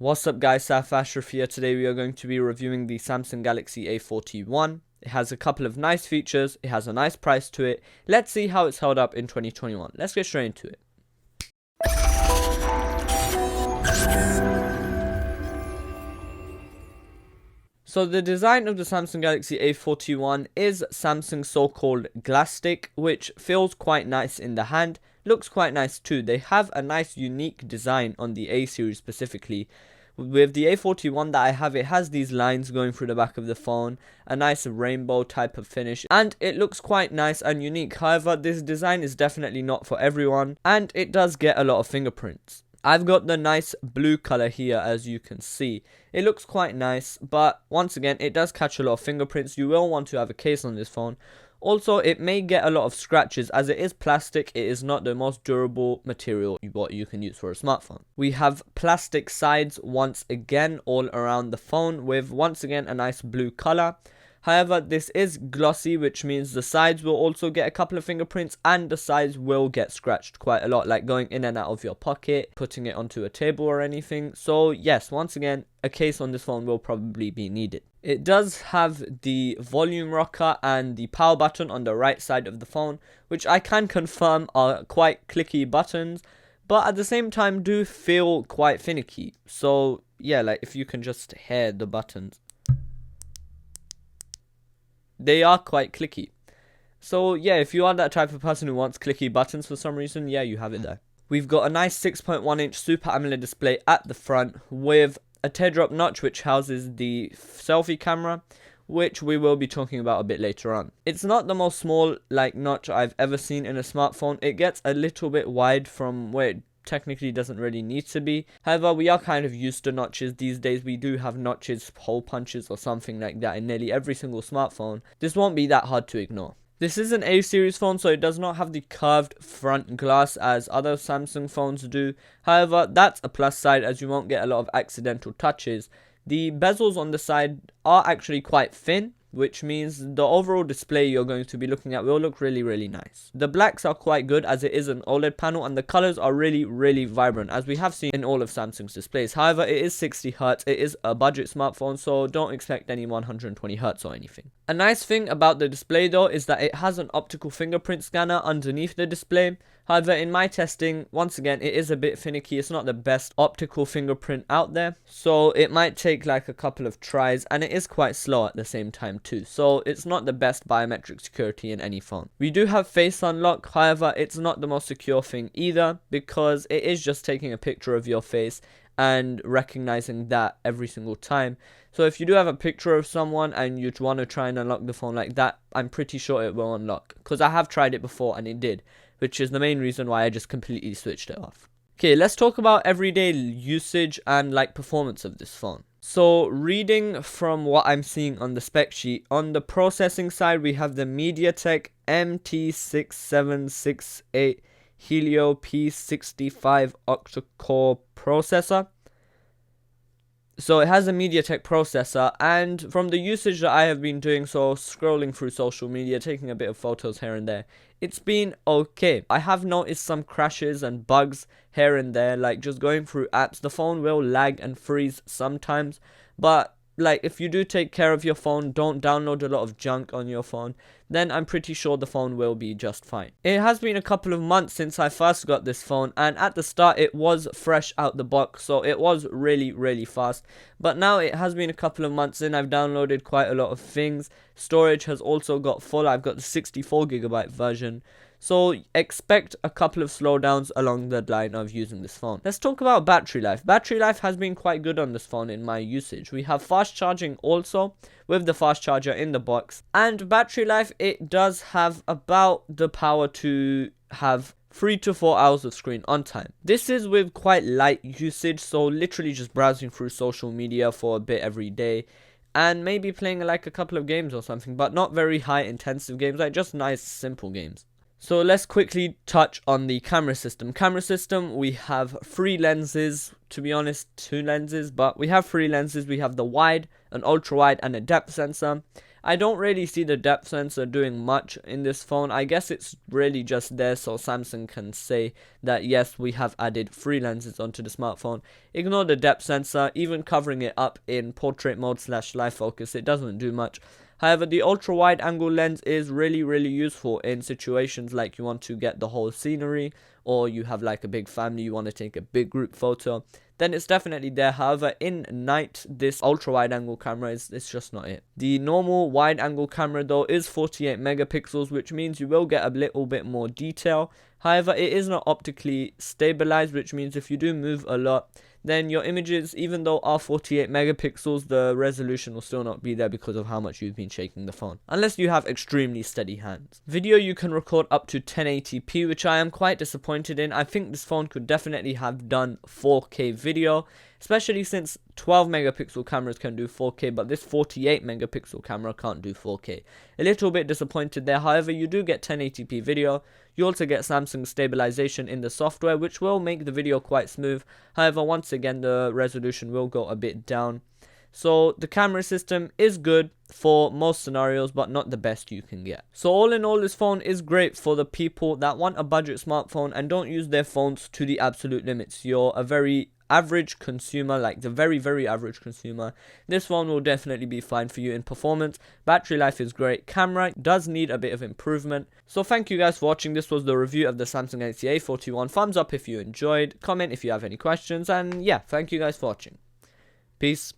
What's up guys, Saf Ashraf here. Today we are going to be reviewing the Samsung Galaxy A41. It has a couple of nice features, it has a nice price to it. Let's see how it's held up in 2021. Let's get straight into it. So the design of the Samsung Galaxy A41 is Samsung's so-called glass stick, which feels quite nice in the hand, looks quite nice too. They have a nice unique design on the A series specifically. With the A41 that I have, it has these lines going through the back of the phone, a nice rainbow type of finish, and it looks quite nice and unique. However, this design is definitely not for everyone, and it does get a lot of fingerprints. I've got the nice blue color here, as you can see. It looks quite nice, but once again, it does catch a lot of fingerprints. You will want to have a case on this phone. Also, it may get a lot of scratches as it is plastic. It is not the most durable material what you can use for a smartphone. We have plastic sides once again all around the phone with once again a nice blue color. However, this is glossy, which means the sides will also get a couple of fingerprints and the sides will get scratched quite a lot, like going in and out of your pocket, putting it onto a table or anything. So yes, once again, a case on this phone will probably be needed. It does have the volume rocker and the power button on the right side of the phone, which I can confirm are quite clicky buttons, but at the same time do feel quite finicky. So yeah, like if you can just hear the buttons, they are quite clicky. So yeah, if you are that type of person who wants clicky buttons for some reason, yeah, you have it there. We've got a nice 6.1 inch Super AMOLED display at the front with a teardrop notch which houses the selfie camera, which we will be talking about a bit later on. It's not the most small notch I've ever seen in a smartphone. It gets a little bit wide from where it technically doesn't really need to be. However, we are kind of used to notches these days. We do have notches, hole punches or something like that in nearly every single smartphone. This won't be that hard to ignore. This is an A series phone, so it does not have the curved front glass as other Samsung phones do. However, that's a plus side as you won't get a lot of accidental touches. The bezels on the side are actually quite thin, which means the overall display you're going to be looking at will look really nice. The blacks are quite good as it is an OLED panel, and the colors are really vibrant as we have seen in all of Samsung's displays. However, it is 60Hz, it is a budget smartphone, so don't expect any 120Hz or anything. A nice thing about the display though is that it has an optical fingerprint scanner underneath the display. However, in my testing, once again, it is a bit finicky. It's not the best optical fingerprint out there, so it might take like a couple of tries, and it is quite slow at the same time too, so it's not the best biometric security in any phone. We do have face unlock, however, it's not the most secure thing either because it is just taking a picture of your face and recognizing that every single time. So if you do have a picture of someone and you want to try and unlock the phone like that, I'm pretty sure it will unlock because I have tried it before and it did, which is the main reason why I just completely switched it off. Okay, let's talk about everyday usage and performance of this phone. So reading from what I'm seeing on the spec sheet, on the processing side we have the MediaTek MT6768 Helio P65 octa-core processor. So it has a MediaTek processor, and from the usage that I have been doing, so scrolling through social media, taking a bit of photos here and there, it's been okay. I have noticed some crashes and bugs here and there, like just going through apps. The phone will lag and freeze sometimes, but if you do take care of your phone, don't download a lot of junk on your phone, then I'm pretty sure the phone will be just fine. It has been a couple of months since I first got this phone, and at the start it was fresh out the box, so it was really fast. But now it has been a couple of months in, I've downloaded quite a lot of things. Storage has also got full. I've got the 64GB version. So expect a couple of slowdowns along the line of using this phone. Let's talk about battery life. Battery life has been quite good on this phone in my usage. We have fast charging also with the fast charger in the box. And battery life, it does have about the power to have 3 to 4 hours of screen on time. This is with quite light usage, so literally just browsing through social media for a bit every day. And maybe playing a couple of games or something, but not very high intensive games, just nice simple games. So let's quickly touch on the camera system. We have 3 lenses, to be honest 2 lenses, but we have 3 lenses. We have the wide, an ultra wide and a depth sensor. I don't really see the depth sensor doing much in this phone. I guess it's really just there so Samsung can say that yes, we have added 3 lenses onto the smartphone. Ignore the depth sensor. Even covering it up in portrait mode / live focus, it doesn't do much. However, the ultra wide angle lens is really useful in situations like you want to get the whole scenery, or you have like a big family, you want to take a big group photo, then it's definitely there. However, in night, this ultra wide angle camera it's just not it. The normal wide angle camera though is 48 megapixels, which means you will get a little bit more detail. However, it is not optically stabilized, which means if you do move a lot, then your images, even though are 48 megapixels, the resolution will still not be there because of how much you've been shaking the phone, unless you have extremely steady hands. Video, you can record up to 1080p, which I am quite disappointed in. I think this phone could definitely have done 4K video, especially since 12 megapixel cameras can do 4K, but this 48 megapixel camera can't do 4K. A little bit disappointed there. However, you do get 1080p video. You also get Samsung stabilization in the software, which will make the video quite smooth. However, once again, the resolution will go a bit down. So the camera system is good for most scenarios, but not the best you can get. So all in all, this phone is great for the people that want a budget smartphone and don't use their phones to the absolute limits. You're a very average consumer, like the very average consumer. This phone will definitely be fine for you in performance. Battery life is great. Camera does need a bit of improvement. So thank you guys for watching. This was the review of the Samsung Galaxy A41. Thumbs up if you enjoyed, comment if you have any questions, and yeah, thank you guys for watching. Peace.